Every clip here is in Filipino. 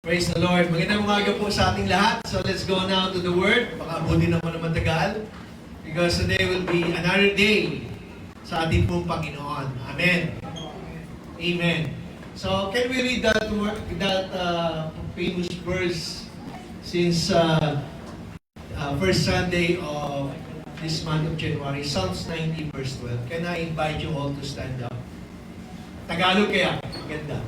Praise the Lord. Magandang umaga po sa ating lahat. So let's go now to the Word. Baka abutin naman naman tagal. Because today will be another day sa ating pong Panginoon. Amen. Amen. So can we read that famous verse since first Sunday of this month of January, Psalms 90 verse 12. Can I invite you all to stand up? Tagalog kaya? Maganda.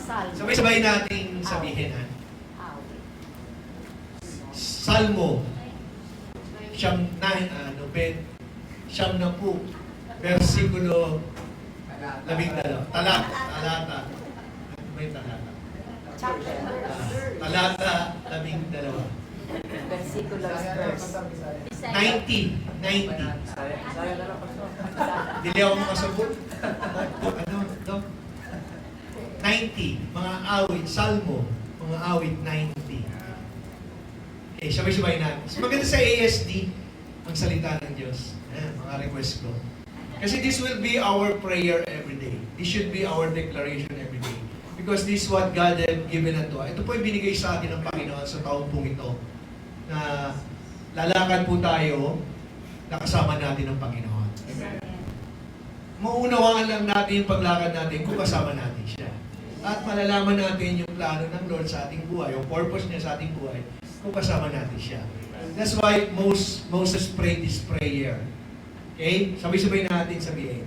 Sabay-sabay natin sabihin. Salmo. Siyam na po. Versikulo 12. Talata. Ano ba yung talata? Talata 12. Versikulo verse. 90. Dili ako makasabot. Ano? 90. Mga awit. Salmo. Mga awit 90. Okay, sabay-sabay natin. So, maganda sa ASD ang salita ng Diyos. Ayan, mga request ko. Kasi this will be our prayer every day. This should be our declaration every day. Because this is what God had given unto us. Ito po yung binigay sa atin ng Panginoon sa taong pong ito. Na lalakad po tayo na kasama natin ng Panginoon. Amen. Maunawaan lang natin yung paglakad natin kung kasama natin siya. At malalaman natin yung plano ng Lord sa ating buhay, yung purpose niya sa ating buhay, kung kasama natin siya. That's why Moses prayed this prayer. Okay? Sabay-sabay natin sabihin.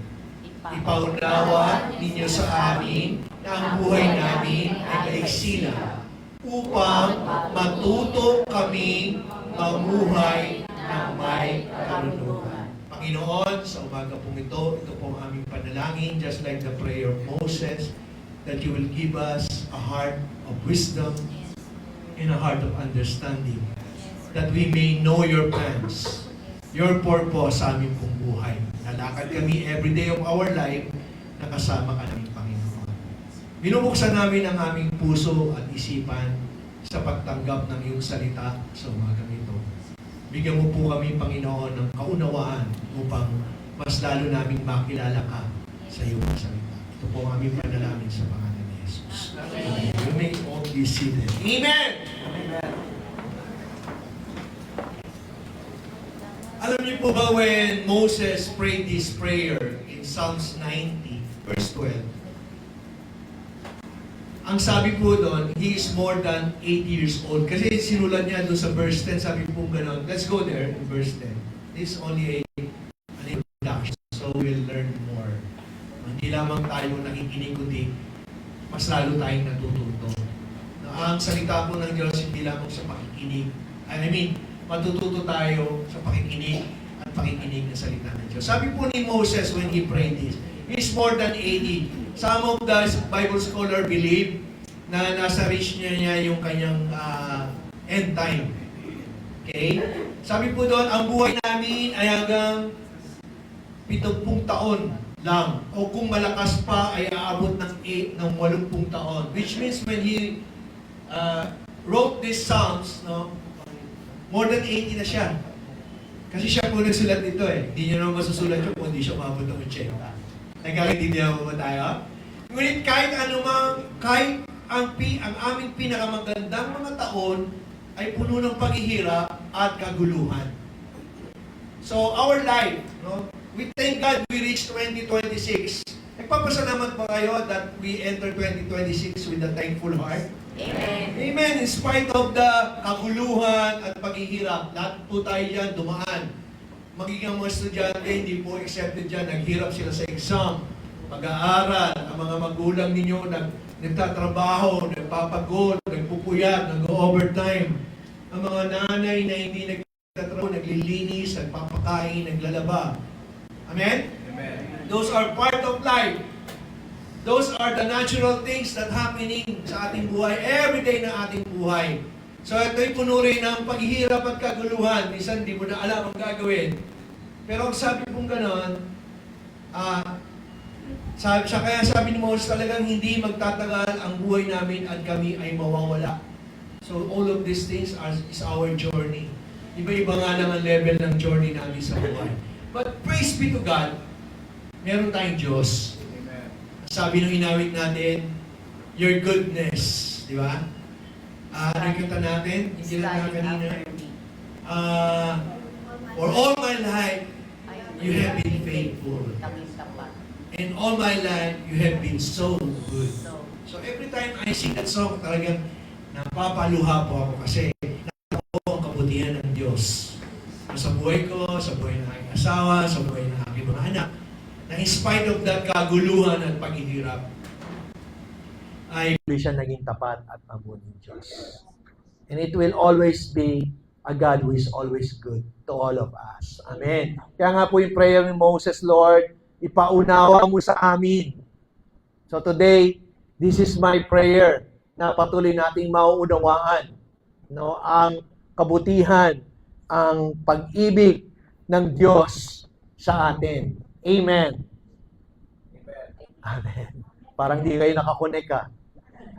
Ipaunawa ninyo sa amin na ang buhay namin ay maiksila upang matuto kami mamuhay ng may karunungan. Panginoon, sa umaga pong ito pong aming panalangin, just like the prayer of Moses, that you will give us a heart of wisdom and a heart of understanding, that we may know your plans, your purpose sa aming pong buhay. Nalakad kami every day of our life na kasama ka namin, Panginoon. Binubuksan namin ang aming puso at isipan sa pagtanggap ng iyong salita sa umagang ito. Bigyan mo po kami, Panginoon, ng kaunawaan upang mas lalo naming makilala ka sa iyong salita. Ito po ang aming panalangin sa pangalan ni Jesus. Amen. You may all be seated. Amen! Amen! Alam niyo po ba when Moses prayed this prayer in Psalms 90, verse 12, ang sabi po doon, he is more than 80 years old. Kasi sinulat niya doon sa verse 10, sabi po gano'n. Let's go there in verse 10. This is only an introduction, so we'll learn more. Hindi lamang tayo nakikinig, kundi mas lalo tayong natututo. Ang salita po ng Diyos, hindi lamang sa pakikinig. Matututo tayo sa pakikinig at pakikinig ng salita ng Diyos. Sabi po ni Moses when he prayed this, he's more than 80. Some of the Bible scholar believe na nasa reach niya yung kanyang end time. Okay? Sabi po doon, ang buhay namin ay hanggang 70 taon lang. O kung malakas pa, ay aabot ng 80 taon. Which means when he wrote these Psalms, no, more than 80 na siya. Kasi siya po nagsulat nito eh. Hindi niya naman masusulat yun kung hindi siya umabot ng 80. Nagkakaintindihan mo ba tayo? Ngunit kahit ang aming pinakamagandang mga taon ay puno ng paghihirap at kaguluhan. So our life, no? We thank God we reached 2026. Nagpapasalamat ba kayo that we enter 2026 with a thankful heart? Amen. Amen. In spite of the kaguluhan at paghihirap, lahat po tayo dyan dumaan. Magiging mga estudyante, hindi po accepted dyan. Naghirap sila sa exam, pag-aaral. Ang mga magulang ninyo nagtatrabaho, nagpapagod, nagpupuyat, nag-overtime. Ang mga nanay na hindi nagtatrabaho, naglilinis, nagpapakain, naglalaba. Amen? Amen. Those are part of life. Those are the natural things that happening sa ating buhay, everyday na ating buhay. So ito'y puno rin ng paghihirap at kaguluhan. Minsan di mo na alam ang gagawin. Pero ang sabi pong ganon, kaya sabi ni Moses, talagang hindi magtatagal ang buhay namin at kami ay mawawala. So all of these things is our journey. Iba-iba nga lang ang level ng journey namin sa buhay. But praise be to God, meron tayong Diyos. Sabi nung inawit natin, your goodness. Di ba? Ano yung kanta natin? Yung kinanta kanina. For all my life, you have been faithful. And all my life, you have been so good. So every time I sing that song, talagang napapaluha po ako kasi nakita ko ang kabutihan ng Diyos. Sa buhay ko, sa buhay ng aking asawa, sa buhay ng aking mga anak. Na in spite of that kaguluhan at paghihirap, ay siya naging tapat at mabuti ng Diyos. And it will always be a God who is always good to all of us. Amen. Kaya nga po yung prayer ni Moses, Lord, ipaunawa mo sa amin. So today, this is my prayer na patuloy nating mauunawaan, no, ang kabutihan, ang pag-ibig ng Diyos sa atin. Amen. Amen. Parang di kayo nakakonek ka.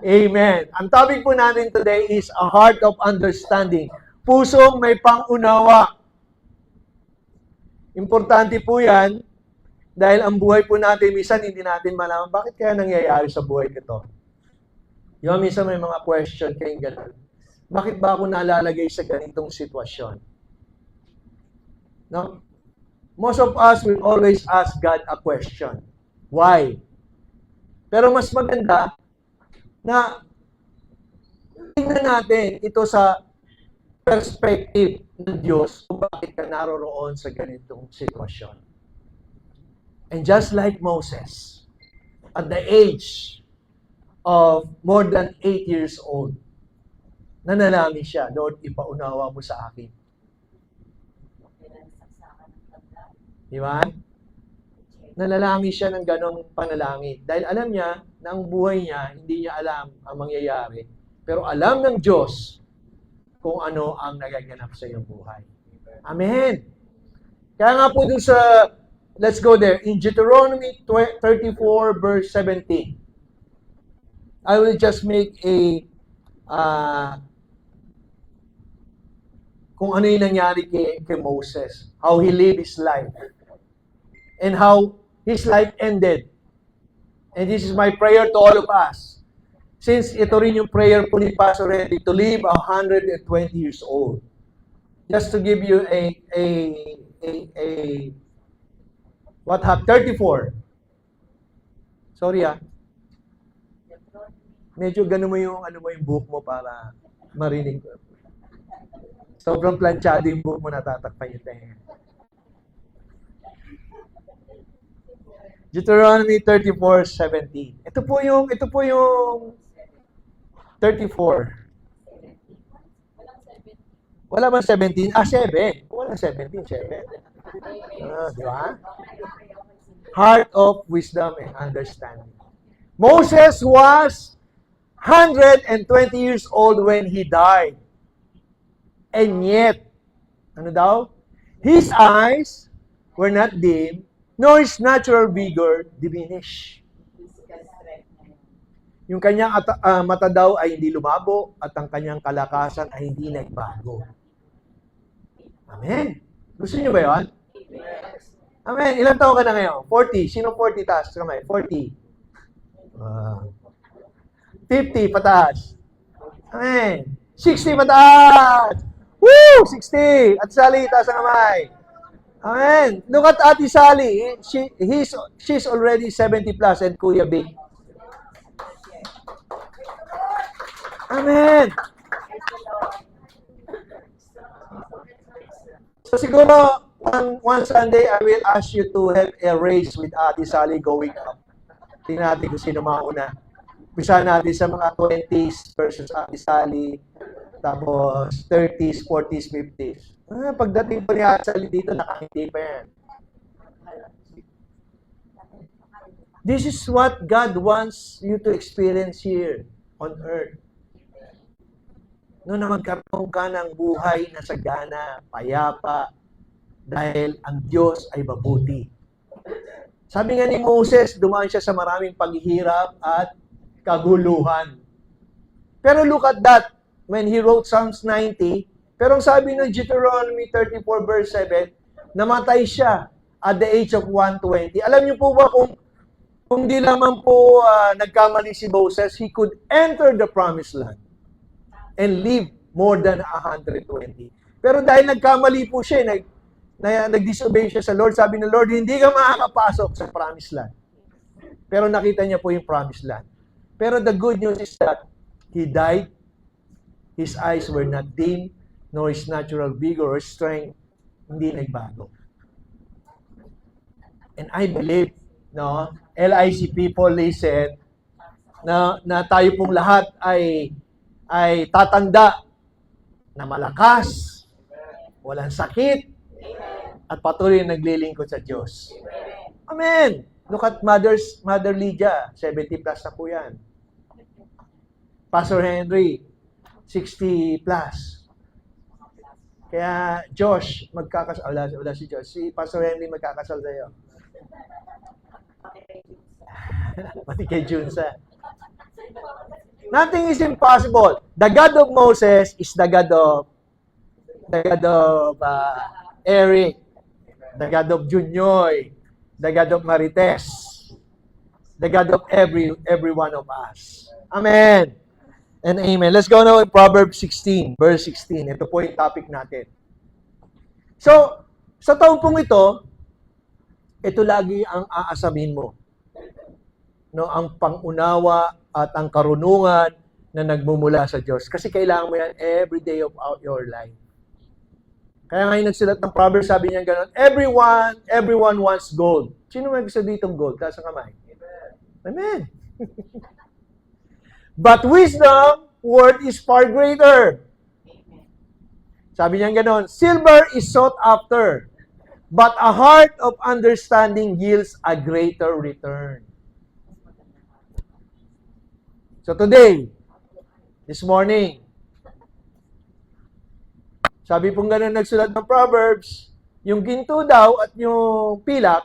Amen. Ang topic po natin today is a heart of understanding. Pusong may pangunawa. Importante po yan dahil ang buhay po natin, minsan hindi natin malaman, bakit kaya nangyayari sa buhay ko ito? Yung minsan may mga question kayong gano'n. Bakit ba ako nalalagay sa ganitong sitwasyon? No? Most of us will always ask God a question. Why? Pero mas maganda na tingnan natin ito sa perspective ng Diyos kung bakit ka naroroon sa ganitong sitwasyon. And just like Moses, at the age of more than 8 years old, nanalangin siya, Lord, ipaunawa mo sa akin. Di ba? Nalalangin siya ng ganong panalangin. Dahil alam niya na ang buhay niya, hindi niya alam ang mangyayari. Pero alam ng Diyos kung ano ang nagaganap sa iyong buhay. Amen. Kaya nga po dun sa, let's go there, in Deuteronomy 34 verse 17, I will just make a, kung ano yung nangyari kay Moses, how he lived his life, and how his life ended. And this is my prayer to all of us. Since ito rin yung prayer po ni Pastor Randy, to live 120 years old. Just to give you what have 34. Sorry Medyo gano mo yung book mo para marinig ko. Sobrang planchado yung book mo, natatakpan yung tenga. Deuteronomy 34:17. Ito po yung 34. Wala bang 17? 7. Wala 17, 7. Di ba? Heart of wisdom and understanding. Moses was 120 years old when he died. And yet, ano daw? His eyes were not dim, nor his natural vigor diminished. Yung kanyang mata daw ay hindi lumabo at ang kanyang kalakasan ay hindi nagbago. Amen. Gusto niyo ba yun? Amen. Ilang taon ka na ngayon? 40. Sino 40 taas? Kamay. 40. 50 pataas. Amen. 60 pataas. Woo! 60. At Sally, taas ang kamay. Amen. Look at Ate Sally. She's already 70 plus and Kuya Big. Amen. So siguro, one Sunday, I will ask you to have a race with Ate Sally going up. Tingnan natin kung sino mauna. Bisa natin sa mga 20s versus Ate Sally, tapos 30s, 40s, 50s. Pagdating po ni Ate Sally dito, nakahindi pa yan. This is what God wants you to experience here on earth. No, na magkaroon ka ng buhay na sagana, payapa, dahil ang Diyos ay mabuti. Sabi nga ni Moses, dumaan siya sa maraming paghihirap at kaguluhan. Pero look at that, when he wrote Psalms 90, pero ang sabi ng Deuteronomy 34 verse 7, namatay siya at the age of 120. Alam niyo po ba kung kung di lamang po nagkamali si Moses, he could enter the promised land and live more than 120. Pero dahil nagkamali po siya, nag-disobey siya sa Lord, sabi ng Lord, hindi ka makakapasok sa promised land. Pero nakita niya po yung promised land. Pero the good news is that he died, his eyes were not dim, nor his natural vigor or strength, hindi nagbago. And I believe, no, LIC people, listen, na tayo pong lahat ay tatanda na malakas, walang sakit, at patuloy na naglilingkod sa Diyos. Amen! Look at Mother Lydia, 70 plus na po yan. Pastor Henry, 60 plus. Kaya Josh, wala si Josh. Si Pastor Henry magkakasal sa'yo. Pati kay Junsa. Nothing is impossible. The God of Moses is the God of Eric, the God of Junyoy, the God of Marites, the God of every one of us. Amen. And amen. Let's go now in Proverbs 16, verse 16. Ito po yung topic natin. So, sa taong pong ito lagi ang aasamin mo. No, ang pangunawa at ang karunungan na nagmumula sa Diyos. Kasi kailangan mo yan every day of your life. Kaya ngayon nagsulat ng Proverbs, sabi niya gano'n, everyone wants gold. Sino may gusto ditong gold? Taas ang kamay. Amen. But wisdom, worth is far greater. Sabi niya gano'n, silver is sought after, but a heart of understanding yields a greater return. So today, this morning, sabi pong gano'n nagsulat ng Proverbs, yung ginto daw at yung pilak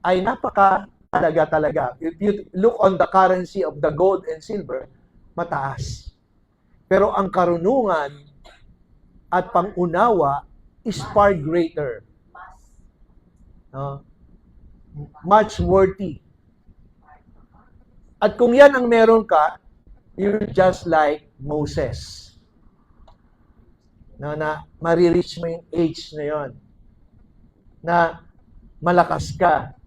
ay napaka-talaga talaga. If you look on the currency of the gold and silver, mataas. Pero ang karunungan at pangunawa is far greater. Much worthy. At kung yan ang meron ka, you're just like Moses. Na marireach mo yung age na yon, na malakas ka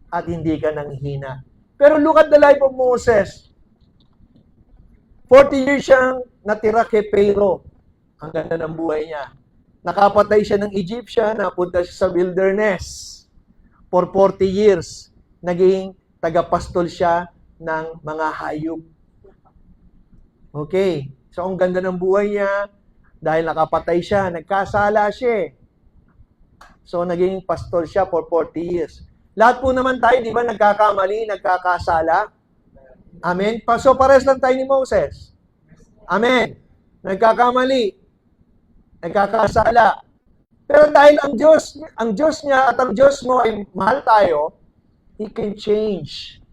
at hindi ka nanghihina. Pero look at the life of Moses. 40 years siyang natira kay Pharaoh. Ang ganda ng buhay niya. Nakapatay siya ng Egyptian, napunta siya sa wilderness. For 40 years, naging tagapastol siya ng mga hayop. Okay. So, ang ganda ng buhay niya, dahil nakapatay siya, nagkasala siya. So, naging pastor siya for 40 years. Lahat po naman tayo, di ba, nagkakamali, nagkakasala. Amen? So, pares lang tayo ni Moses. Amen? Nagkakamali, nagkakasala. Pero dahil ang Diyos niya at ang Diyos mo ay mahal tayo, He can change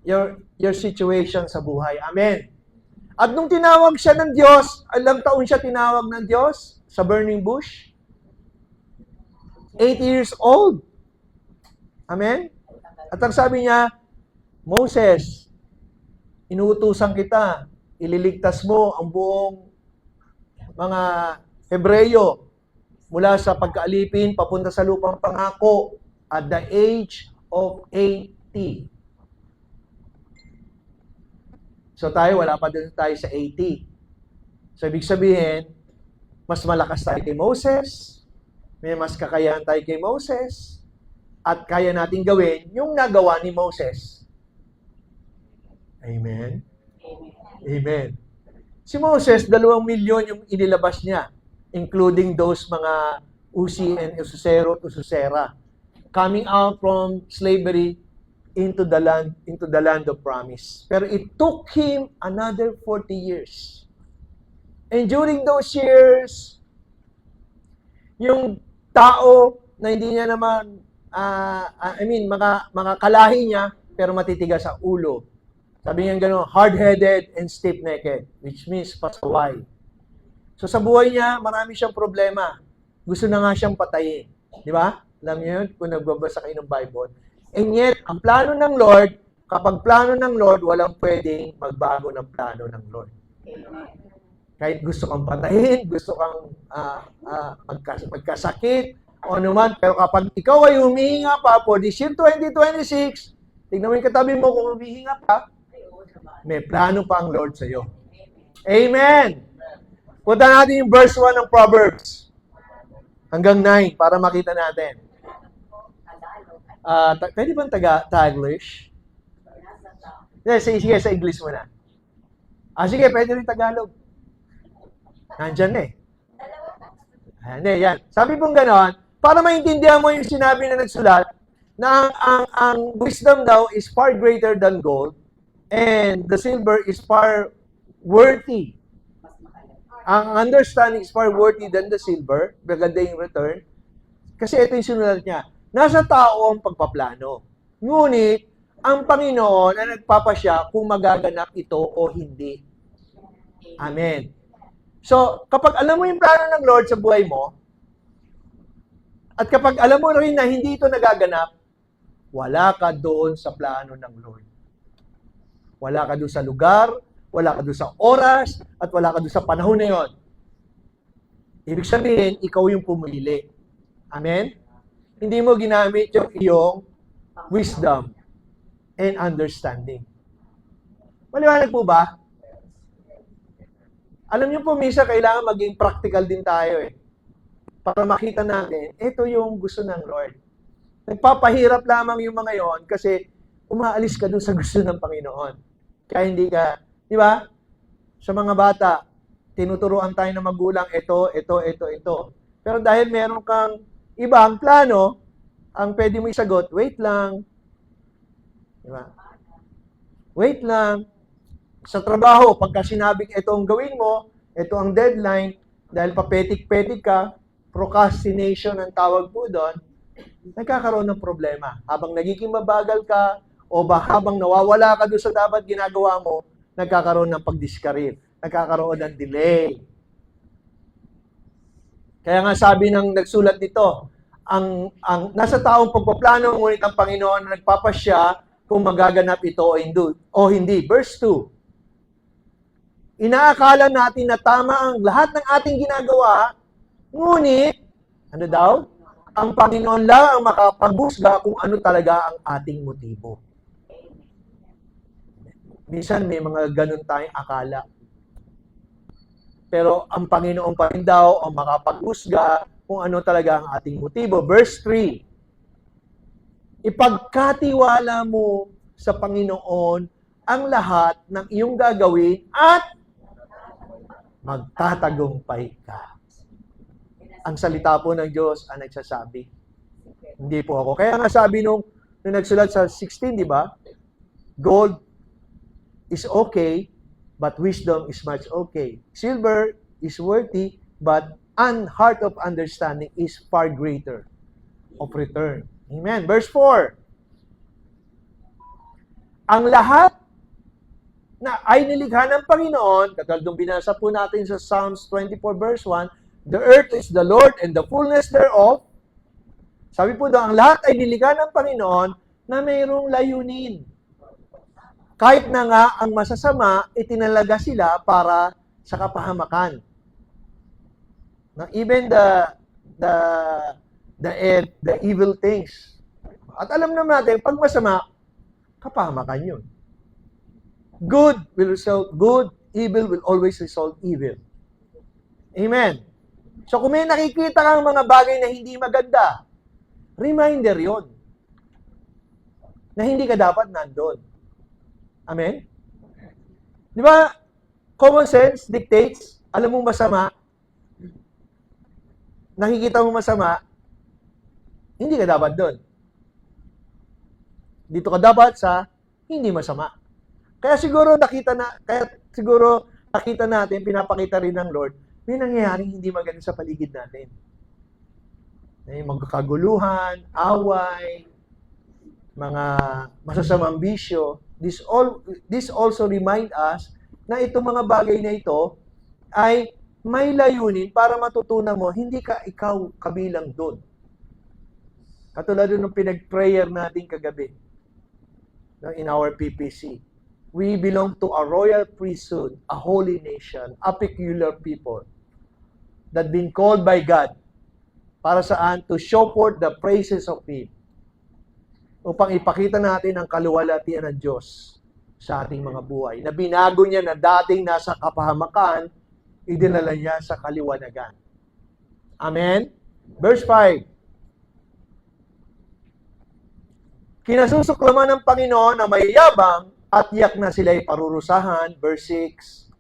your situation sa buhay. Amen? At nung tinawag siya ng Diyos, ilang taon siya tinawag ng Diyos sa burning bush? 80 years old. Amen? At ang sabi niya, Moses, inuutusan kita, ililigtas mo ang buong mga Hebreyo mula sa pagkaalipin papunta sa lupang pangako at the age of 80. So tayo, wala pa din tayo sa 80. So ibig sabihin, mas malakas tayo kay Moses, may mas kakayahan tayo kay Moses, at kaya natin gawin yung nagawa ni Moses. Amen? Amen. Si Moses, 2 milyon yung inilabas niya, including those mga Uzi and Ususera, coming out from slavery into the land of promise. Pero it took him another 40 years. And during those years, yung tao na hindi niya naman, mga kalahi niya, pero matitigas sa ulo. Sabi niya gano'n, hard-headed and stiff-necked, which means pasaway. So sa buhay niya, marami siyang problema. Gusto na nga siyang patayin. Di ba? Alam niyo yun, kung nagbabasa kayo ng Bible. And yet, ang plano ng Lord, kapag plano ng Lord, walang pwedeng magbago ng plano ng Lord. Kahit gusto kang patayin, gusto kang magkasakit, o anuman, pero kapag ikaw ay humihinga pa for this year 2026, tignan mo yung katabi mo kung humihinga pa, may plano pa ang Lord sa iyo. Amen! Punta natin yung verse 1 ng Proverbs hanggang 9 para makita natin. Pwede bang Taglish? Sige, sa English muna. Sige, pwede rin Tagalog. Nandyan eh. Hindi, yan. Sabi pong ganon, para maintindihan mo yung sinabi na nagsulat, na ang wisdom daw is far greater than gold, and the silver is far worthy. Ang understanding is far worthy than the silver, maganda yung return. Kasi ito yung sinulat niya. Nasa tao ang pagpaplano. Ngunit, ang Panginoon ang nagpapasya kung magaganap ito o hindi. Amen. So, kapag alam mo yung plano ng Lord sa buhay mo, at kapag alam mo rin na hindi ito nagaganap, wala ka doon sa plano ng Lord. Wala ka doon sa lugar, wala ka doon sa oras, at wala ka doon sa panahon na yon. Ibig sabihin, ikaw yung pumili. Amen? Hindi mo ginamit yung iyong wisdom and understanding. Maliwanag po ba? Alam niyo po, minsan kailangan maging practical din tayo eh. Para makita natin, ito yung gusto ng Lord. Nagpapahirap lamang yung mga yon kasi umaalis ka dun sa gusto ng Panginoon. Kaya hindi ka, di ba? Sa mga bata, tinuturuan tayo ng magulang, ito. Pero dahil meron kang ibang plano, ang pwede mo isagot, wait lang. Di ba? Wait lang. Sa trabaho, pagka sinabing ito ang gawin mo, ito ang deadline, dahil papetik-petik ka, procrastination ang tawag po doon, nagkakaroon ng problema. Habang nagiging mabagal ka, o habang nawawala ka doon sa dapat ginagawa mo, nagkakaroon ng pagdiskaril, nagkakaroon ng delay. Kaya nga sabi ng nagsulat nito, ang nasa taong pagpaplano, ngunit ang Panginoon na nagpapasya kung magaganap ito o hindi. Verse 2, inaakala natin na tama ang lahat ng ating ginagawa, ngunit, ano daw? Ang Panginoon lang ang makapaghusga kung ano talaga ang ating motibo. Minsan may mga ganun tayong akala. Pero ang Panginoon pa rin daw ang makapaghusga kung ano talaga ang ating motibo. Verse 3, ipagkatiwala mo sa Panginoon ang lahat ng iyong gagawin at magtatagumpay ka. Ang salita po ng Diyos ang nagsasabi. Hindi po ako. Kaya nga sabi nung nagsulat sa 16, di ba? Gold is okay, but wisdom is much okay. Silver is worthy, but an heart of understanding is far greater of return. Amen. Verse 4. Ang lahat na ay nilikha ng Panginoon, katulad ng binasa po natin sa Psalms 24 verse 1, the earth is the Lord and the fullness thereof. Sabi po doon, ang lahat ay nilikha ng Panginoon na mayroong layunin. Kahit na nga ang masasama, itinalaga sila para sa kapahamakan. Now, even the evil things. At alam naman natin, pag masama, kapahamakan yun. Good will result good, evil will always result evil. Amen. So kung may nakikita kang mga bagay na hindi maganda, reminder yon na hindi ka dapat nandun. Amen? Di ba, common sense dictates, alam mo masama, nakikita mo masama, hindi ka dapat doon. Dito ka dapat sa hindi masama. Kaya siguro nakita natin, pinapakita rin ng Lord, may nangyayaring hindi maganda sa paligid natin. May magkakaguluhan, away, mga masasamang bisyo. This also remind us na itong mga bagay na ito ay may layunin para matutunan mo, hindi ka ikaw kabilang doon. Katulad nung pinag-prayer natin kagabi in our PPC. We belong to a royal priesthood, a holy nation, a peculiar people that been called by God para saan? To show forth the praises of Him. Upang ipakita natin ang kaluwalhatian ng Diyos sa ating mga buhay. Na binago niya na dating nasa kapahamakan, idinala niya sa kaliwanagan. Amen? Verse 5. Kinasusuklaman ng Panginoon na mayayabang at yak na sila'y parurusahan. Verse 6.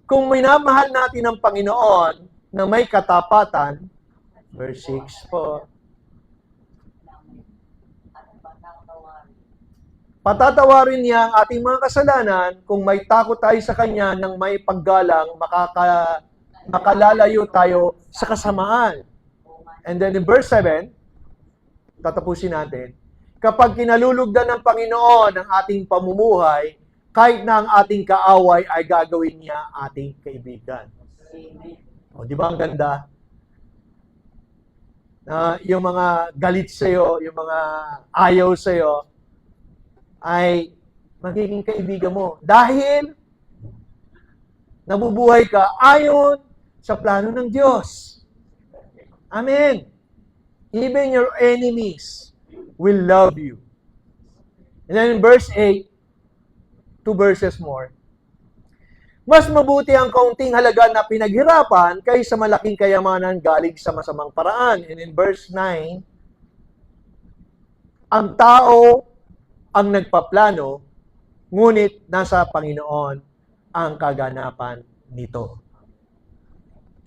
Kung minamahal natin ang Panginoon na may katapatan, verse 6 po, patatawarin niya ang ating mga kasalanan kung may takot tayo sa Kanya nang may paggalang, makalalayo tayo sa kasamaan. And then in verse 7, tatapusin natin, kapag kinalulugdan ng Panginoon ang ating pamumuhay, kahit na ang ating kaaway ay gagawin niya ating kaibigan. O, di ba ang ganda? Yung mga galit sa'yo, yung mga ayaw sa'yo, ay magiging kaibigan mo. Dahil nabubuhay ka ayon sa plano ng Diyos. Amen. Even your enemies will love you. And then in verse 8, 2 verses more, mas mabuti ang kaunting halaga na pinaghirapan kaysa malaking kayamanan galing sa masamang paraan. And in verse 9, ang tao ang nagpaplano, ngunit nasa Panginoon ang kaganapan nito.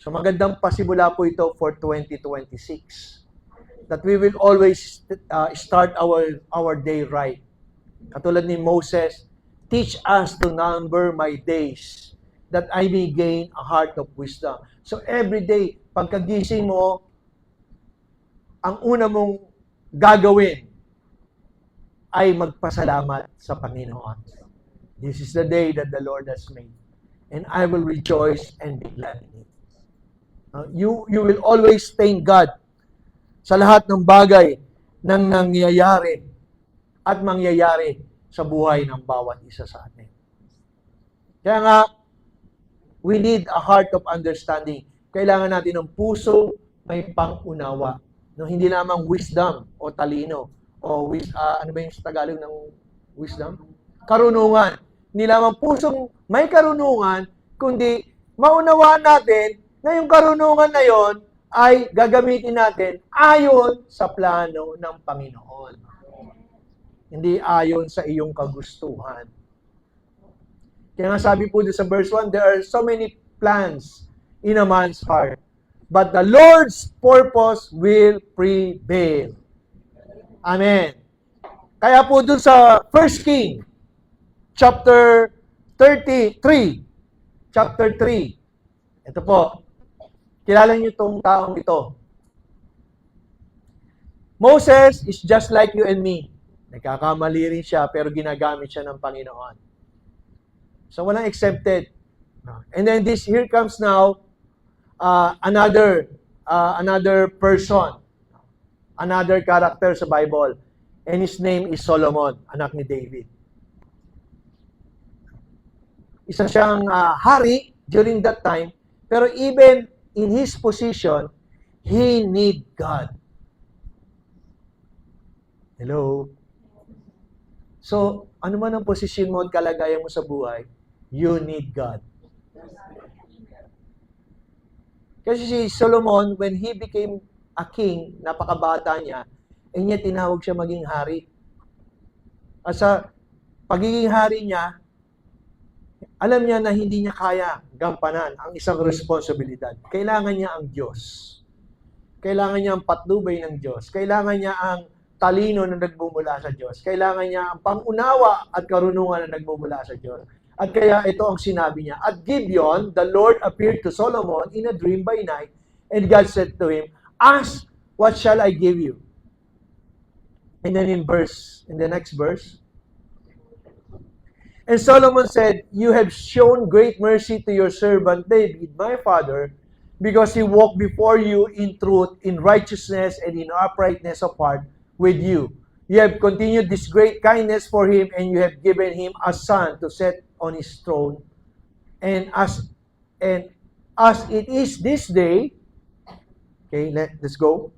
So magandang pasimula po ito for 2026. That we will always start our day right. Katulad ni Moses, teach us to number my days that I may gain a heart of wisdom. So every day, pagkagising mo, ang una mong gagawin ay magpasalamat sa Panginoon. This is the day that the Lord has made, and I will rejoice and be glad in it. You will always thank God sa lahat ng bagay nang nangyayari at mangyayari sa buhay ng bawat isa sa atin. Kaya nga, we need a heart of understanding. Kailangan natin ng puso may pangunawa. No, hindi lamang wisdom o talino o ano ba yung sa Tagalog ng wisdom? Karunungan. Hindi lamang pusong may karunungan, kundi maunawaan natin na yung karunungan na yon ay gagamitin natin ayon sa plano ng Panginoon. Hindi ayon sa iyong kagustuhan. Kaya nga sabi po sa verse 1, there are so many plans in a man's heart, but the Lord's purpose will prevail. Amen. Kaya po dun sa 1 King, chapter 33, chapter 3, ito po, kilala niyo itong taong ito. Moses is just like you and me. Nagkakamali rin siya, pero ginagamit siya ng Panginoon. So, walang accepted. And then here comes now, another person, another character sa Bible. And his name is Solomon, anak ni David. Isa siyang hari during that time, pero even in his position, he need God. Hello? So, ano man ang posisyon mo at kalagayan mo sa buhay, you need God. Kasi si Solomon, when he became a king, napakabata niya, niya tinawag siya maging hari. At sa pagiging hari niya, alam niya na hindi niya kaya gampanan ang isang responsibilidad. Kailangan niya ang Diyos. Kailangan niya ang patnubay ng Diyos. Kailangan niya ang talino na nagmumula sa Diyos. Kailangan niya ang pangunawa at karunungan na nagmumula sa Diyos. At kaya ito ang sinabi niya. At Gibeon, the Lord appeared to Solomon in a dream by night, and God said to him, ask, what shall I give you? And then in the next verse, and Solomon said, you have shown great mercy to your servant David, my father, because he walked before you in truth, in righteousness, and in uprightness of heart with you. You have continued this great kindness for him, and you have given him a son to set on his throne. And as it is this day, okay, let's go.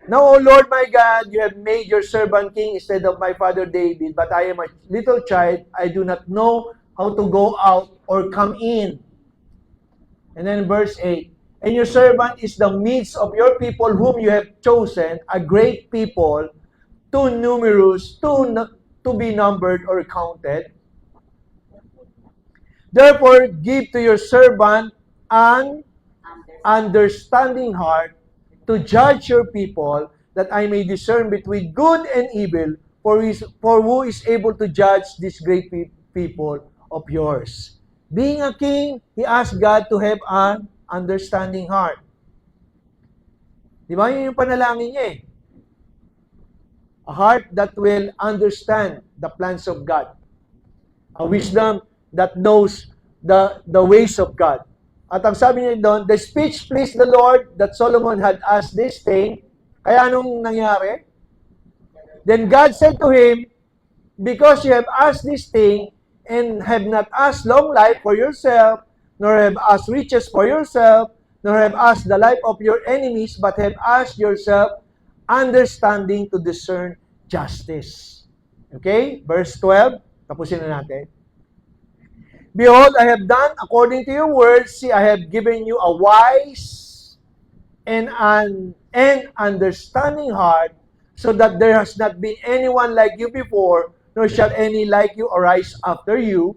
Now, O Lord my God, you have made your servant king instead of my father David, but I am a little child. I do not know how to go out or come in. And then verse 8, and your servant is the midst of your people whom you have chosen, a great people, too numerous, to be numbered or counted. Therefore, give to your servant an understanding heart to judge your people, that I may discern between good and evil, for who is able to judge this great people of yours. Being a king, he asked God to have an understanding heart. Di ba? Yun yung panalangin niya eh. A heart that will understand the plans of God. A wisdom that knows the ways of God. At ang sabi niya doon, the speech pleased the Lord that Solomon had asked this thing. Kaya anong nangyari? Then God said to him, because you have asked this thing, and have not asked long life for yourself, nor have asked riches for yourself, nor have asked the life of your enemies, but have asked yourself understanding to discern justice. Okay? Verse 12. Tapusin na natin. Behold, I have done according to your words. See, I have given you a wise and understanding heart, so that there has not been anyone like you before, nor shall any like you arise after you.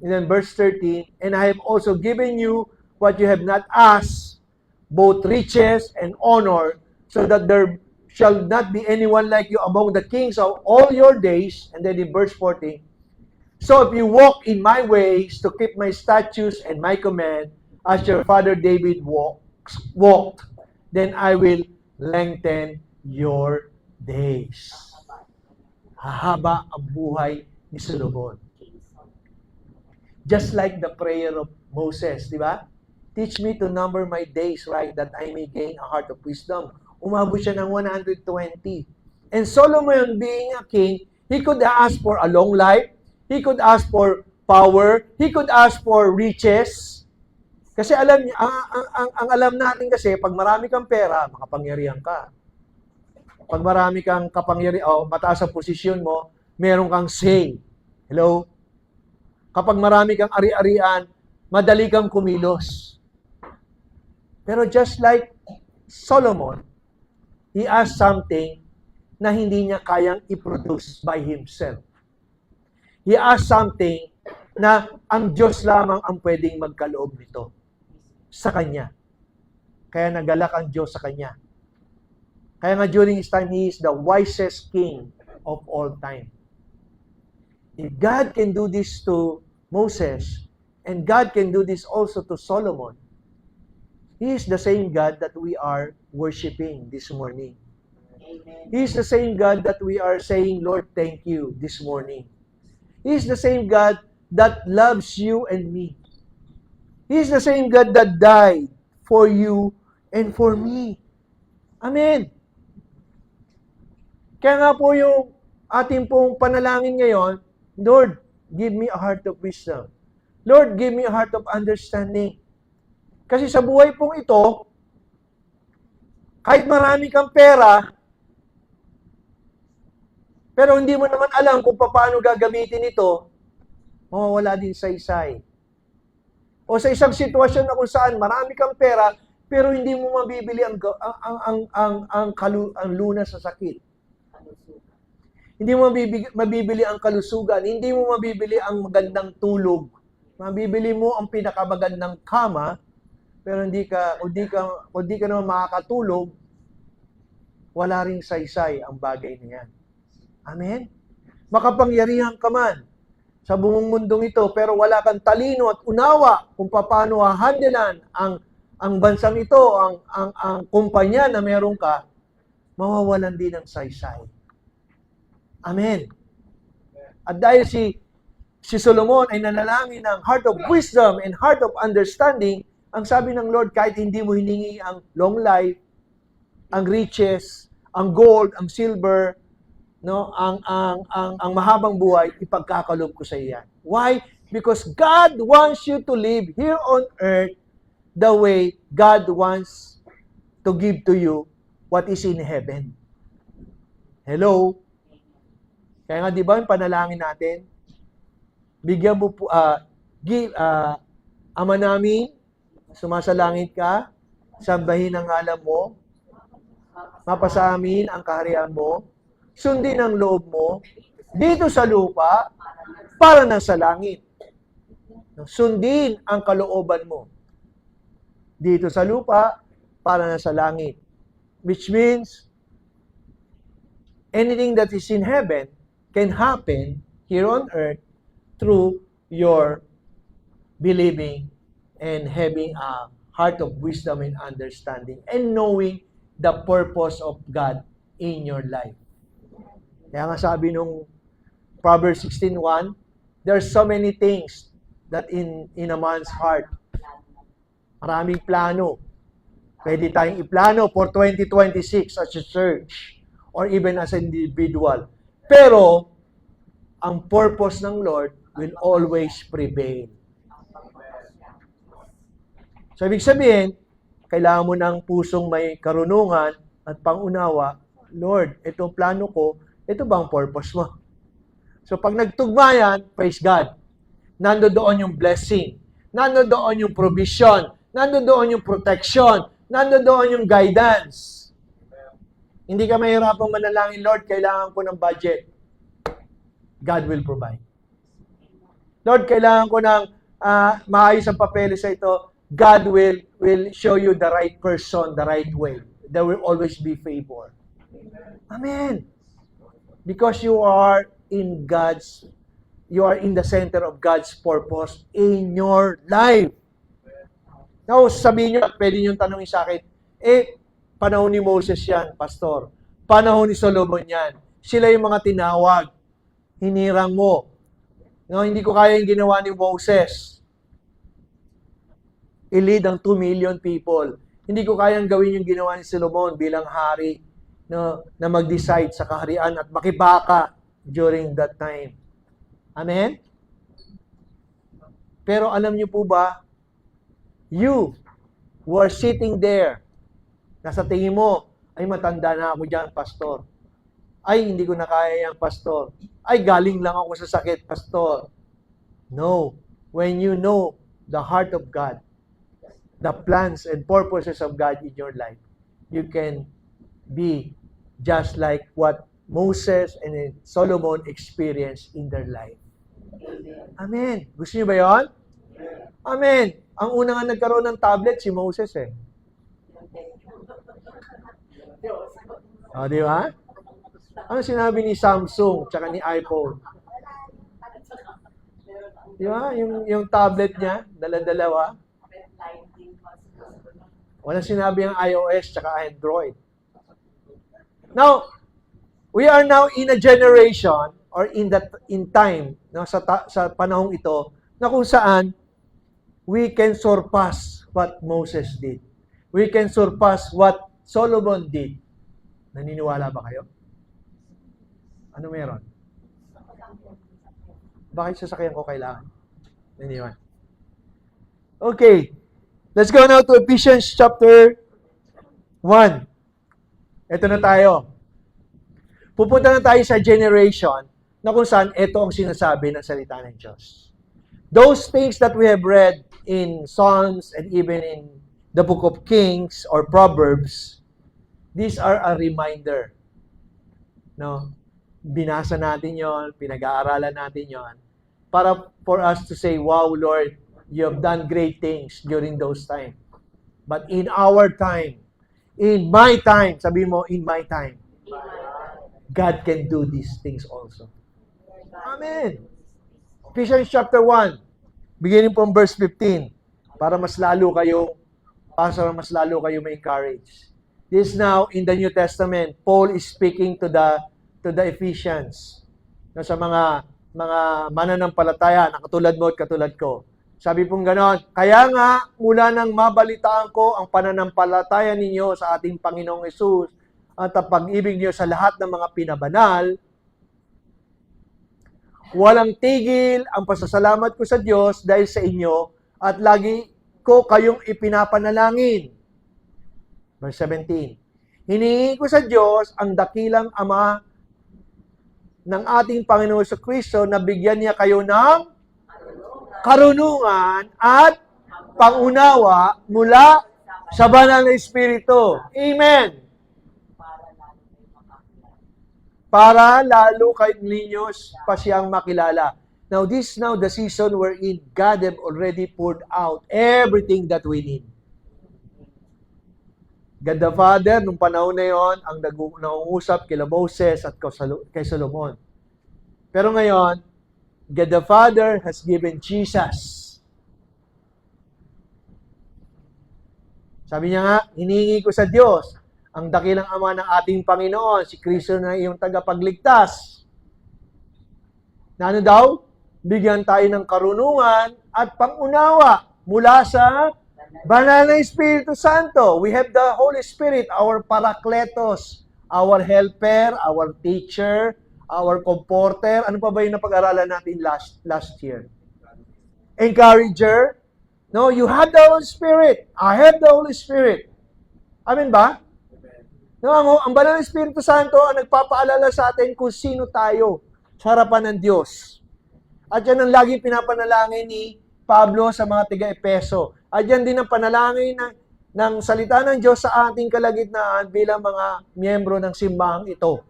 And then verse 13, and I have also given you what you have not asked, both riches and honor, so that there shall not be anyone like you among the kings of all your days. And then in verse 14, so if you walk in my ways to keep my statutes and my command, as your father David walked, then I will lengthen your days. Hahaba ang buhay ni Solomon. Just like the prayer of Moses, di ba? Teach me to number my days right, that I may gain a heart of wisdom. Umabot siya ng 120. And Solomon, being a king, he could ask for a long life. He could ask for power. He could ask for riches. Kasi alam niya, ang alam natin kasi, pag marami kang pera, makapangyarihan ka. Pag marami kang kapangyarihan, mataas ang posisyon mo, meron kang say. Hello? Kapag marami kang ari-arian, madali kang kumilos. Pero just like Solomon, he asked something na hindi niya kayang i-produce by himself. He asked something na ang Diyos lamang ang pwedeng magkaloob nito sa Kanya. Kaya nagalak ang Diyos sa Kanya. Kaya nga during his time, he is the wisest king of all time. If God can do this to Moses, and God can do this also to Solomon, He is the same God that we are worshiping this morning. Amen. He is the same God that we are saying, Lord, thank you this morning. He is the same God that loves you and me. He is the same God that died for you and for me. Amen. Kaya nga po yung ating pong panalangin ngayon, Lord, give me a heart of wisdom. Lord, give me a heart of understanding. Kasi sa buhay pong ito, kahit marami kang pera, pero hindi mo naman alam kung paano gagamitin ito, mawawala din saysay. O sa isang sitwasyon na kung saan marami kang pera, pero hindi mo mabibili ang lunas sa sakit. Hindi mo mabibili ang kalusugan, hindi mo mabibili ang magandang tulog. Mabibili mo ang pinakamagandang kama, pero hindi ka naman makakatulog, wala ring saysay ang bagay na yan. Amen? Makapangyarihan ka man sa buong mundong ito, pero wala kang talino at unawa kung paano hahandilan ang bansang ito, ang kumpanya na meron ka, mawawalan din ng saysay. Amen. At dahil si si Solomon ay nanalangin ng heart of wisdom and heart of understanding, ang sabi ng Lord, kahit hindi mo hiningi ang long life, ang riches, ang gold, ang silver, no, ang mahabang buhay, ipagkakalob ko sa iyan. Why? Because God wants you to live here on earth the way God wants to give to you what is in heaven. Hello? Kaya nga, di ba, yung panalangin natin, bigyan mo po, Ama namin, sumasalangit ka, sambahin ang ngalan mo, mapasa amin ang kaharian mo, sundin ang loob mo, dito sa lupa, para na sa langit. Sundin ang kalooban mo. Dito sa lupa, para na sa langit. Which means, anything that is in heaven can happen here on earth through your believing and having a heart of wisdom and understanding and knowing the purpose of God in your life. Kaya nga sabi nung Proverbs 16:1, there are so many things that in a man's heart. Maraming plano. Pwede tayong iplano for 2026 as a church or even as an individual. Pero, ang purpose ng Lord will always prevail. So, ibig sabihin, kailangan mo ng pusong may karunungan at pangunawa, Lord, itong plano ko, ito ba ang purpose mo? So, pag nagtugma yan, praise God. Nandoon yung blessing. Nandoon yung provision. Nandoon yung protection. Nandoon yung guidance. Hindi ka mahirapang manalangin, Lord, kailangan ko ng budget. God will provide. Lord, kailangan ko ng maayos ang papeles sa ito. God will show you the right person, the right way. There will always be favor. Amen. Because you are in the center of God's purpose in your life. Now, sabihin nyo, pwede nyo tanongin sa akin, panahon ni Moses yan, Pastor. Panahon ni Solomon yan. Sila yung mga tinawag. Hinirang mo. No, hindi ko kaya yung ginawa ni Moses. I-lead ang 2 million people. Hindi ko kayang gawin yung ginawa ni Solomon bilang hari, no, na mag-decide sa kaharian at makibaka during that time. Amen? Pero alam niyo po ba, you who are sitting there, nasa tingin mo, ay matanda na ako dyan, Pastor. Ay, hindi ko na kaya yan, Pastor. Ay, galing lang ako sa sakit, Pastor. No. When you know the heart of God, the plans and purposes of God in your life, you can be just like what Moses and Solomon experienced in their life. Amen. Gusto niyo ba yun? Amen. Ang una nga nagkaroon ng tablet, si Moses eh. O, di ba? Ano sinabi ni Samsung tsaka ni iPhone? Di ba? Yung tablet niya, dala-dalawa. Walang sinabi ang iOS tsaka Android. Now, we are now in a generation or in time, no, sa panahong ito, na kung saan we can surpass what Moses did. We can surpass what Solomon did. Naniniwala ba kayo? Ano meron? Bakit sasakyan ko kailangan? Naniniwala. Okay. Let's go now to Ephesians chapter 1. Ito na tayo. Pupunta na tayo sa generation na kung saan ito ang sinasabi ng salita ng Diyos. Those things that we have read in Psalms and even in the book of Kings or Proverbs, these are a reminder. No? Binasa natin yon, pinag-aaralan natin yon, para for us to say, wow, Lord, you have done great things during those times. But in our time, in my time, sabi mo, in my time, God can do these things also. Amen. Ephesians chapter 1, beginning from verse 15, para mas lalo kayo ma-encourage. This now, in the New Testament, Paul is speaking to the Ephesians. No, sa mga mga mananampalataya na katulad mo at katulad ko. Sabi pong ganon, kaya nga, mula nang mabalitaan ko ang pananampalataya ninyo sa ating Panginoong Hesus at ang pag-ibig niyo sa lahat ng mga pinabanal, walang tigil ang pasasalamat ko sa Diyos dahil sa inyo at lagi ko kayong ipinapanalangin. Verse 17, hinihingi ko sa Diyos ang dakilang Ama ng ating Panginoon sa Kristo na bigyan niya kayo ng karunungan at pangunawa mula sa banal na Espiritu. Amen. Para lalo kayo ninyo pa siyang makilala. Now, this now the season wherein God have already poured out everything that we need. God the Father, nung panahon na yon, ang nangungusap kila Moses at kay Solomon. Pero ngayon, God the Father has given Jesus. Sabi niya nga, hinihingi ko sa Diyos, ang dakilang Ama ng ating Panginoon, si Kristo na iyong tagapagligtas. Na ano daw? Bigyan tayo ng karunungan at pangunawa mula sa banal na Espiritu Santo. We have the Holy Spirit, our Parakletos, our helper, our teacher, our comforter. Ano pa ba yung napag-aralan natin last year? Encourager. No, you have the Holy Spirit. I have the Holy Spirit. Amen ba? No, ang banal na Espiritu Santo ang nagpapaalala sa atin kung sino tayo sa harapan ng Diyos. At yan ang laging pinapanalangin ni Pablo sa mga tiga-Epeso. At yan din ang panalangin ng salita ng Diyos sa ating kalagitnaan bilang mga miyembro ng simbahang ito.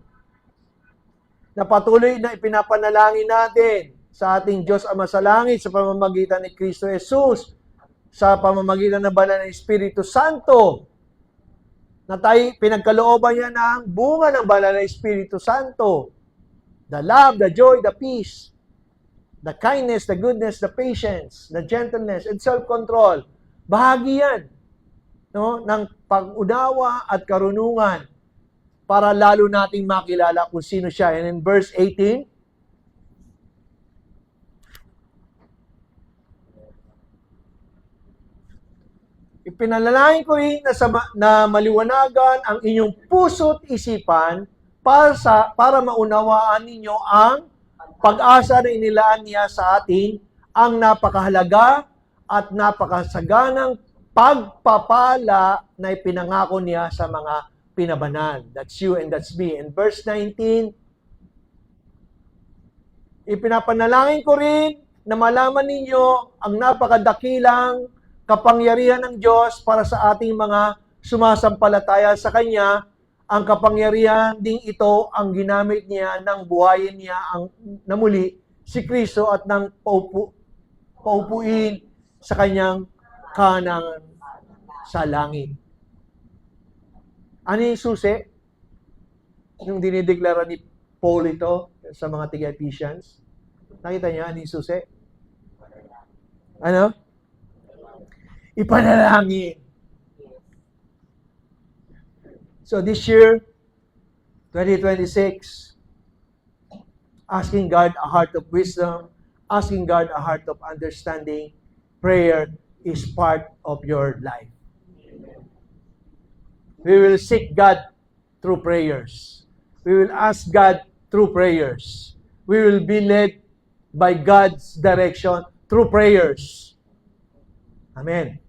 Na patuloy na ipinapanalangin natin sa ating Diyos Ama sa langit sa pamamagitan ni Kristo Jesus, sa pamamagitan ng banal na Espiritu Santo, na tayo pinagkalooban niya ng bunga ng banal na Espiritu Santo. The love, the joy, the peace, the kindness, the goodness, the patience, the gentleness, and self-control. Bahagi yan, no, ng pag-unawa at karunungan para lalo nating makilala kung sino siya. And in verse 18, ipinalalain ko rin na maliwanagan ang inyong puso't isipan para maunawaan ninyo ang pag-asa na inilaan niya sa atin, ang napakahalaga at napakasaganang pagpapala na ipinangako niya sa mga pinabanal. That's you and that's me. In verse 19, ipinapanalangin ko rin na malaman ninyo ang napakadakilang kapangyarihan ng Diyos para sa ating mga sumasampalataya sa Kanya. Ang kapangyarihan ding ito ang ginamit niya nang buhayin niya na muli si Kristo at nang paupuin sa Kanyang kanang sa langit. Ano yung susi? Yung dinideklara ni Paul ito sa mga tiga-Ephesians? Nakita niya, ano yung susi? Ano? Ipanalangin. So this year, 2026, asking God a heart of wisdom, asking God a heart of understanding, prayer is part of your life. We will seek God through prayers. We will ask God through prayers. We will be led by God's direction through prayers. Amen.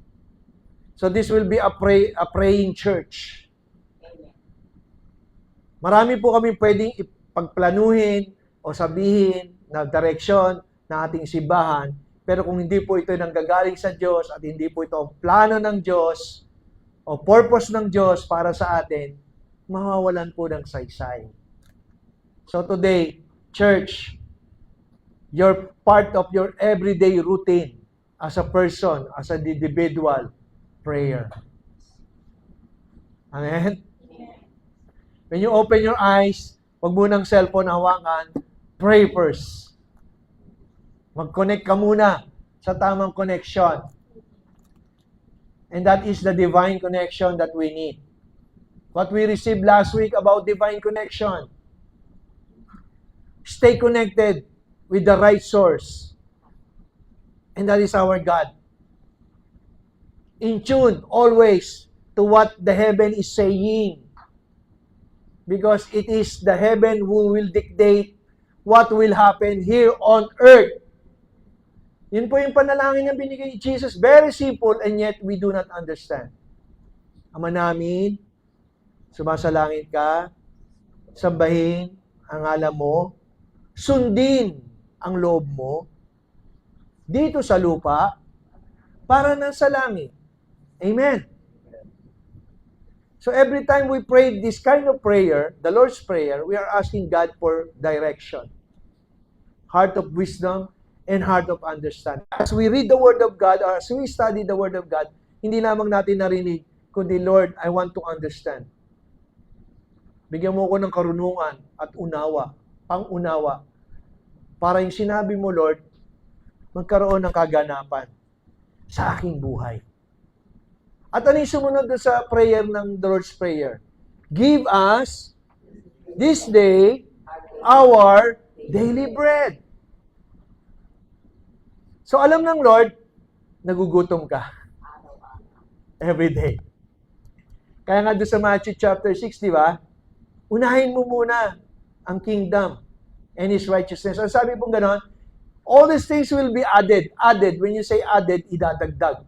So this will be a praying church. Marami po kami pwedeng ipagplanuhin o sabihin na direksyon na ating simbahan, pero kung hindi po ito nanggagaling sa Diyos at hindi po ito ang plano ng Diyos o purpose ng Diyos para sa atin, mawawalan po ng saysay. So today, church, you're part of your everyday routine as a person, as an individual, prayer. Amen? When you open your eyes, wag mo ng cellphone hawakan, pray first. Mag-connect ka muna sa tamang connection. And that is the divine connection that we need. What we received last week about divine connection. Stay connected with the right source. And that is our God. In tune always to what the heaven is saying. Because it is the heaven who will dictate what will happen here on earth. Yun po yung panalangin na binigay ni Jesus. Very simple and yet we do not understand. Ama namin, sumasalangit ka, sambahin ang ngalan mo, sundin ang loob mo, dito sa lupa, para na sa langit. Amen. So every time we pray this kind of prayer, the Lord's Prayer, we are asking God for direction. Heart of wisdom and heart of understanding. As we read the Word of God or as we study the Word of God, hindi lamang natin narinig, kundi Lord, I want to understand. Bigyan mo ko ng karunungan at unawa, pang-unawa, para yung sinabi mo, Lord, magkaroon ng kaganapan sa aking buhay. At ano yung sumunod sa prayer ng the Lord's Prayer? Give us this day our daily bread. So alam ng Lord, nagugutom ka. Every day. Kaya nga doon sa Matthew chapter 6, di ba? Unahin mo muna ang kingdom and His righteousness. Ang sabi pong gano'n, all these things will be added. Added, when you say added, idadagdag.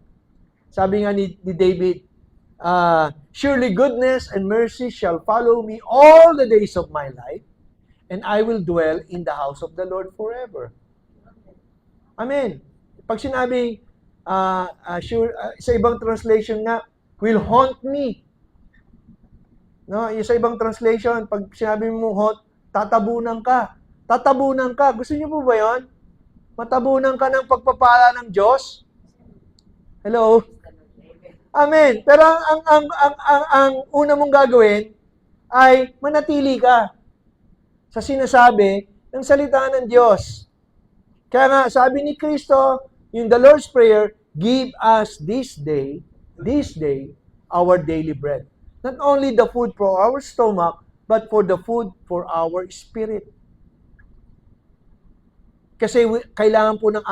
Sabi nga ni David, surely goodness and mercy shall follow me all the days of my life, and I will dwell in the house of the Lord forever. Amen. Pag sinabi, sa ibang translation nga, will haunt me. No, yung sa ibang translation, pag sinabi mo haunt, tatabunan ka. Tatabunan ka. Gusto niyo po ba yun? Matabunan ka ng pagpapala ng Diyos? Hello? Amen. Pero ang una mong gagawin ay manatili ka sa sinasabi ng salita ng Diyos. Kaya nga, sabi ni Kristo, yung the Lord's Prayer, give us this day, our daily bread. Not only the food for our stomach, but for the food for our spirit. Kasi kailangan po ng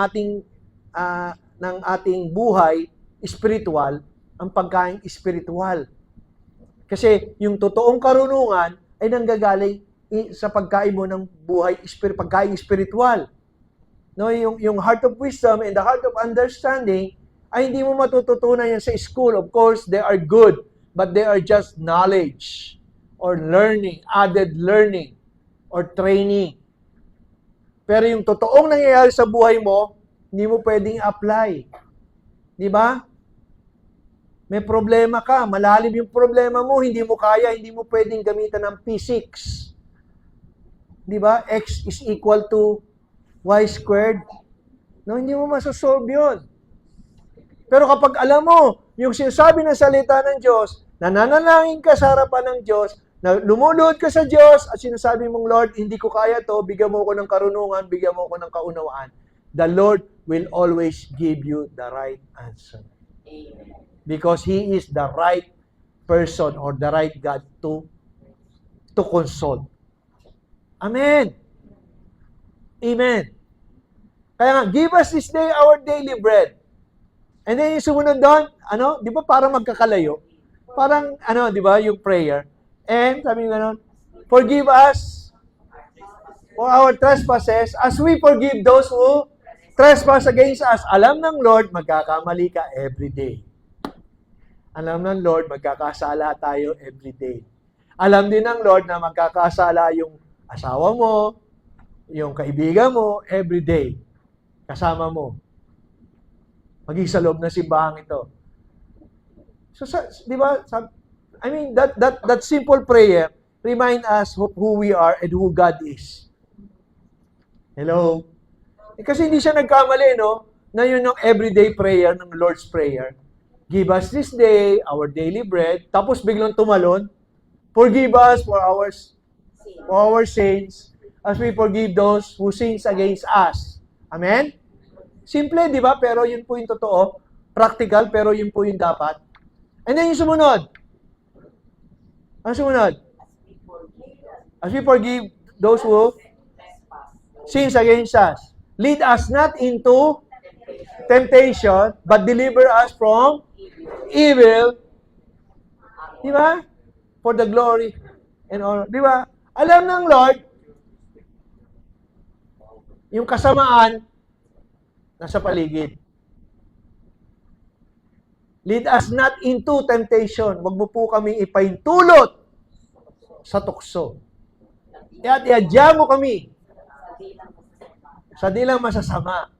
ating buhay spiritual, ang pagkain spiritual. Kasi yung totoong karunungan ay nanggagaling sa pagkain mo ng pagkain spiritual. No, yung heart of wisdom and the heart of understanding ay hindi mo matututunan yan sa school. Of course, they are good, but they are just knowledge or learning, added learning or training. Pero yung totoong nangyayari sa buhay mo, hindi mo pwedeng apply. Di ba? May problema ka, malalim yung problema mo, hindi mo kaya, hindi mo pwedeng gamitan ng physics. Di ba? X is equal to Y squared. No, hindi mo masasolve yun. Pero kapag alam mo, yung sinasabi ng salita ng Diyos, nananalangin ka sa harapan ng Diyos, na lumuluhod ka sa Diyos, at sinasabi mong, Lord, hindi ko kaya to, bigyan mo ko ng karunungan, bigyan mo ko ng kaunawaan, the Lord will always give you the right answer. Amen. Because He is the right person or the right God to consult. Amen. Amen. Kaya nga, give us this day our daily bread. And then yung sumunod doon, di ba parang magkakalayo? Parang, di ba, yung prayer. And, sabi nga nun, forgive us for our trespasses as we forgive those who trespass against us. Alam ng Lord, magkakamali ka every day. Alam ng Lord, magkakasala tayo every day. Alam din ng Lord na magkakasala yung asawa mo, yung kaibigan mo, every day. Kasama mo. Maging sa loob ng simbahang ito. So, di ba, I mean, that simple prayer remind us who we are and who God is. Hello? Kasi hindi siya nagkamali, no? Na yun yung everyday prayer ng Lord's Prayer. Give us this day our daily bread. Tapos biglang tumalon. Forgive us for our sins as we forgive those who sins against us. Amen? Simple, di ba? Pero yun po yung totoo. Practical, pero yun po yung dapat. And then yung sumunod. Ang sumunod? As we forgive those who sins against us. Lead us not into temptation, but deliver us from evil. Di ba? For the glory and honor. Di ba? Alam ng Lord, yung kasamaan, nasa paligid. Lead us not into temptation. Huwag mo po kami ipaintulot sa tukso. At iadya mo kami sa dilang masasama.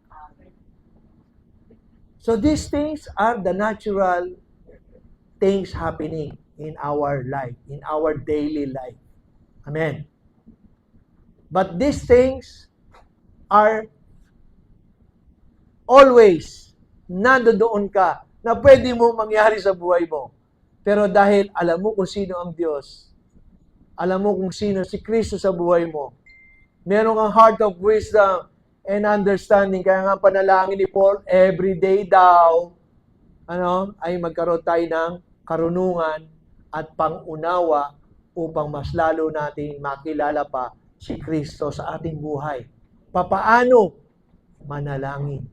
So these things are the natural things happening in our life, in our daily life. Amen. But these things are always nandoon ka na pwede mo mangyari sa buhay mo. Pero dahil alam mo kung sino ang Diyos, alam mo kung sino si Kristo sa buhay mo, meron kang heart of wisdom and understanding. Kaya nga panalangin ni Paul, every day daw, ay magkaroon tayo ng karunungan at pangunawa upang mas lalo nating makilala pa si Kristo sa ating buhay. Papaano? Manalangin.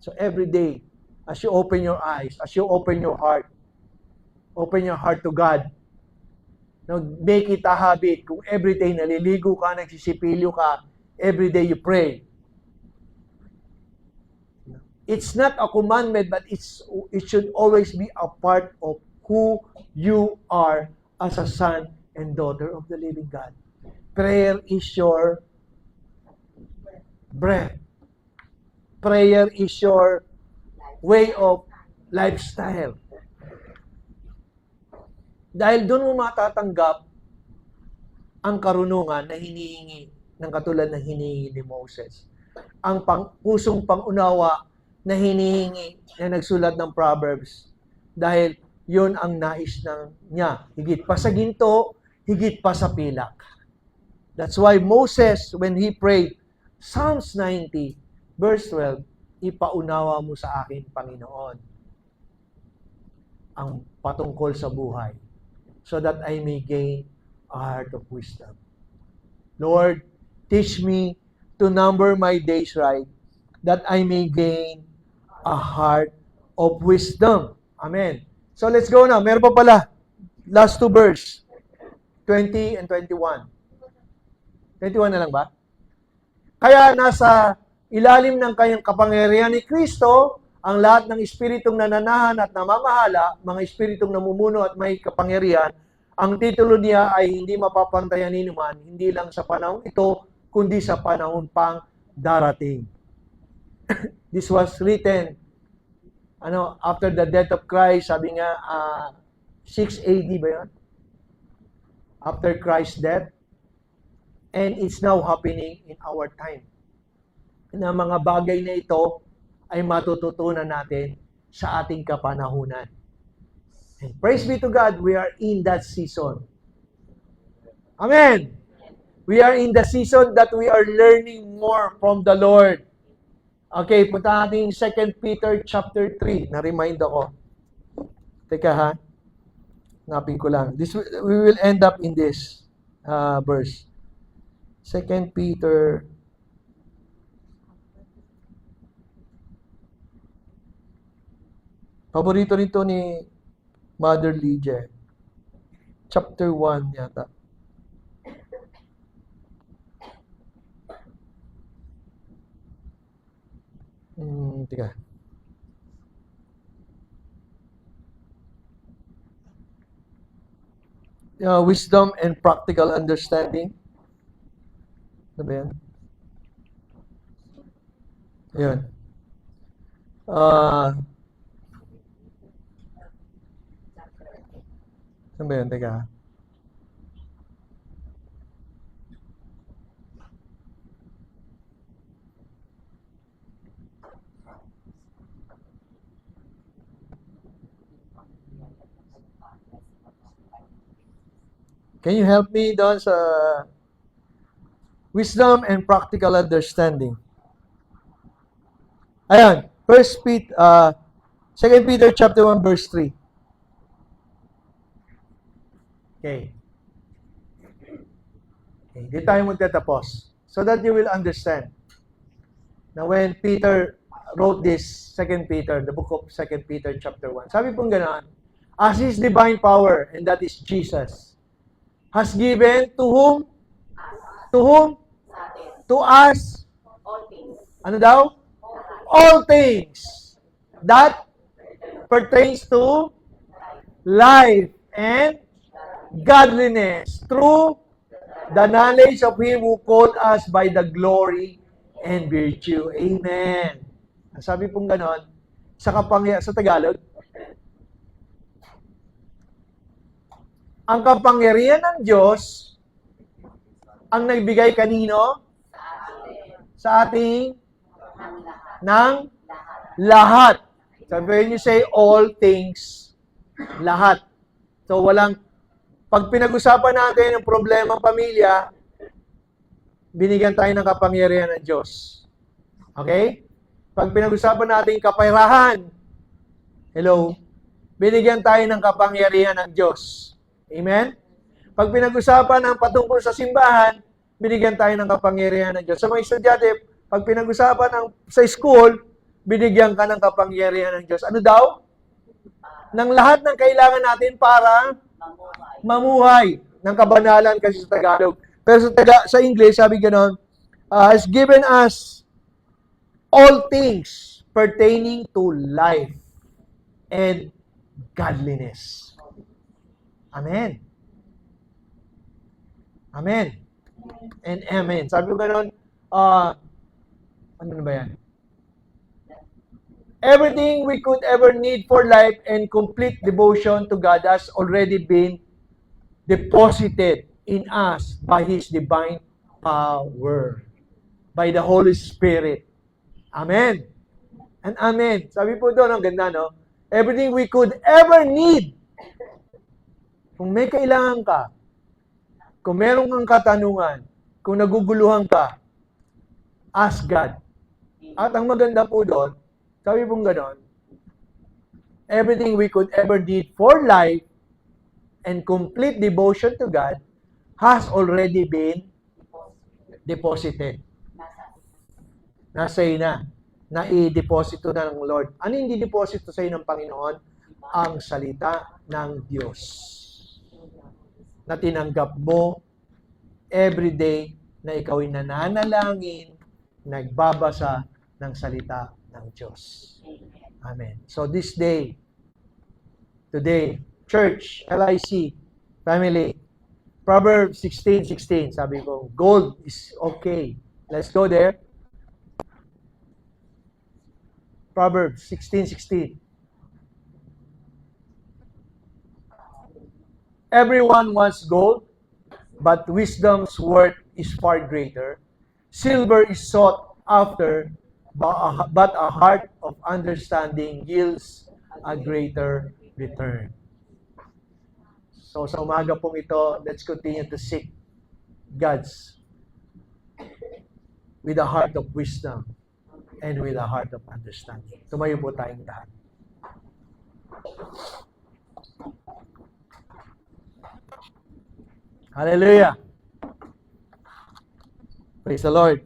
So every day, as you open your eyes, as you open your heart to God, now, make it a habit. Kung every day naliligo ka, nagsisipilyo ka, every day you pray. It's not a commandment, but it should always be a part of who you are as a son and daughter of the living God. Prayer is your breath. Prayer is your way of lifestyle. Dahil doon mo matatanggap ang karunungan na hinihingi ng katulad ng hinihingi ni Moses. Ang pusong pangunawa na hinihingi na nagsulat ng Proverbs. Dahil yun ang nais niya. Higit pa sa ginto, higit pa sa pilak. That's why Moses, when he prayed, Psalms 90, verse 12, ipaunawa mo sa akin, Panginoon, ang patungkol sa buhay, so that I may gain a heart of wisdom. Lord, teach me to number my days right, that I may gain a heart of wisdom. Amen. So let's go now. Meron pa pala. Last two verse. 20 and 21. 21 na lang ba? Kaya nasa ilalim ng kanyang kapangyarihan ni Kristo, ang lahat ng espiritong nananahan at namamahala, mga espiritong namumuno at may kapangyarihan, ang titulo niya ay hindi mapapantayan ni naman, hindi lang sa panahon ito, kundi sa panahon pang darating. This was written after the death of Christ, sabi nga 6 AD ba yun? After Christ's death. And it's now happening in our time. Na mga bagay na ito ay matututunan natin sa ating kapanahunan. And praise be to God, we are in that season. Amen! We are in the season that we are learning more from the Lord. Okay, punta natin 2 Peter chapter 3. Na-remind ako. Teka ha. Napin ko lang. We will end up in this verse. 2 Peter paborito nito ni Mother Lydia. Chapter 1 yata. Tika. Wisdom and practical understanding. Ano ba yan? Ayan. Ano ba yan? Teka. Can you help me doon sa wisdom and practical understanding? Ayan, 2 Peter chapter 1 verse 3. Okay. Hindi tayo magtatapos. so that you will understand. Now, when Peter wrote this, 2 Peter, the book of 2 Peter chapter 1, sabi pong gano'n, as His divine power, and that is Jesus, has given to whom? To whom? Sa atin. To us. All things. Ano daw? All things that pertains to life and godliness through the knowledge of Him who called us by the glory and virtue. Amen. Ang sabi pong ganon, sa Tagalog, ang kapangyarihan ng Diyos ang nagbigay kanino? Sa ating ng lahat. So when you say all things, lahat. So pag pinag-usapan natin yung problema ng pamilya, binigyan tayo ng kapangyarihan ng Diyos. Okay? Pag pinag-usapan natin kapayrahan, hello, binigyan tayo ng kapangyarihan ng Diyos. Amen? Pag pinag-usapan ng patungkol sa simbahan, binigyan tayo ng kapangyarihan ng Diyos. Sa mga estudyante, pag pinag-usapan sa school, binigyan ka ng kapangyarihan ng Diyos. Ano daw? Ng lahat ng kailangan natin para mamuhay ng kabanalan kasi sa Tagalog. Pero sa English, sabi ganon, has given us all things pertaining to life and godliness. Amen. Amen. And amen. Sabi ko ganon, ano na ba yan? Everything we could ever need for life and complete devotion to God has already been deposited in us by His divine power, by the Holy Spirit. Amen. And amen. Sabi po doon, ang ganda, no? Everything we could ever need. Kung may kailangan ka, kung meron kang katanungan, kung naguguluhan ka, ask God. At ang maganda po doon, sabi pong ganon, everything we could ever need for life and complete devotion to God has already been deposited. Nasa iyo na i-deposito na ng Lord. Ano yung di-deposito sa iyo ng Panginoon? Ang salita ng Diyos na tinanggap mo everyday na ikaw ay nananalangin, nagbabasa ng salita ng Diyos. Amen. So this day, today, church, LIC, family, Proverbs 16:16, sabi ko, gold is okay. Let's go there. Proverbs 16:16. Everyone wants gold, but wisdom's worth is far greater. Silver is sought after, but a heart of understanding yields a greater return. So sa umaga pong ito, let's continue to seek God's with a heart of wisdom and with a heart of understanding. Tumayo po tayong lahat. Hallelujah. Praise the Lord.